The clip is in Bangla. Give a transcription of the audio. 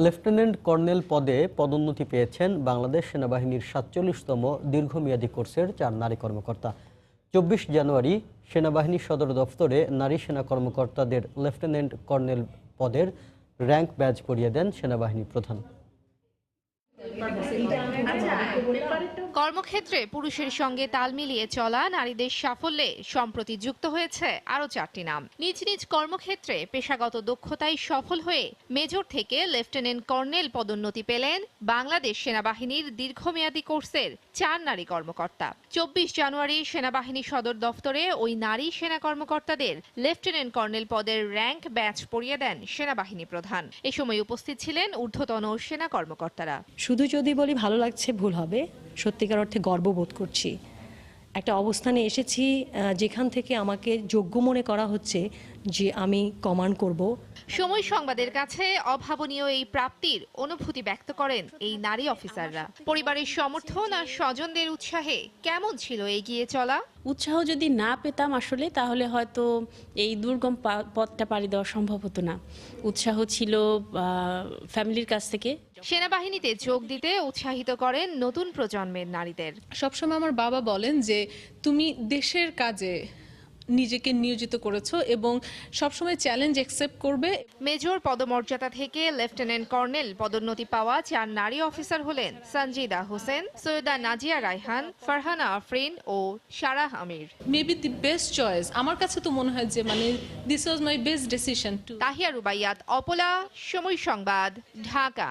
লেফটেন্যান্ট কর্নেল পদে পদোন্নতি পেয়েছেন বাংলাদেশ সেনাবাহিনীর ৪৭তম দীর্ঘমেয়াদী কোর্সের ৪ নারী কর্মকর্তা। ২৪ জানুয়ারি সেনাবাহিনী সদর দফতরে নারী সেনা কর্মকর্তাদের লেফটেন্যান্ট কর্নেল পদের র্যাঙ্ক ব্যাজ পরিয়ে দেন সেনাবাহিনী প্রধান। কর্মক্ষেত্রে পুরুষের সঙ্গে তাল মিলিয়ে চলা নারীদের সাফল্যে সম্প্রতি যুক্ত হয়েছে আরও ৪টি নাম। নিজ নিজ কর্মক্ষেত্রে পেশাগত দক্ষতায় সফল হয়ে মেজর থেকে লেফটেন্যান্ট কর্নেল পদোন্নতি পেলেন বাংলাদেশ সেনাবাহিনীর দীর্ঘমেয়াদী কোর্সের ৪ নারী কর্মকর্তা। ২৪ জানুয়ারি সেনাবাহিনী সদর দফতরে ওই নারী সেনা কর্মকর্তাদের লেফটেন্যান্ট কর্নেল পদের র্যাঙ্ক ব্যাজ পরিয়ে দেন সেনাবাহিনী প্রধান। এ সময় উপস্থিত ছিলেন ঊর্ধ্বতন সেনা কর্মকর্তারা। শুধু যদি বলি ভালো লাগছে ভুল হবে, সত্যিকার অর্থে গর্ববোধ করছি। একটা অবস্থানে এসেছি যেখান থেকে আমাকে যোগ্য মনে করা হচ্ছে যে আমি কমান্ড করব। সময় সংবাদের কাছে অভাবনীয় এই প্রাপ্তির অনুভূতি ব্যক্ত করেন এই নারী অফিসাররা। পরিবারের সমর্থন আর স্বজনদের উৎসাহে কেমন ছিল এগিয়ে চলা? উৎসাহ যদি না পেতাম আসলে, তাহলে হয়তো এই দুর্গম পথটা পাড়ি দেওয়া সম্ভব হতো না। উৎসাহ ছিল ফ্যামিলির কাছ থেকে। সেনাবাহিনীতে যোগ দিতে উৎসাহিত করেন নতুন প্রজন্মের নারীদের। সবসময় আমার বাবা বলেন যে তুমি দেশের কাজে নিজেকে নিয়োজিত করেছো এবং সবসময় চ্যালেঞ্জ অ্যাকসেপ্ট করবে। মেজর পদমর্যাদা থেকে লেফটেন্যান্ট কর্নেল পদোন্নতি পাওয়া ৪ নারী অফিসার হলেন সঞ্জিদা হোসেন, সৈয়দা নাজিয়া রায়হান, ফারহানা আফরিন ও Sarah Amir. Maybe the best choice আমার কাছে তো মনে হয় যে this was my best decision too. Tahiya Rubaiyat, Apala, Somoy Sangbad, Dhaka.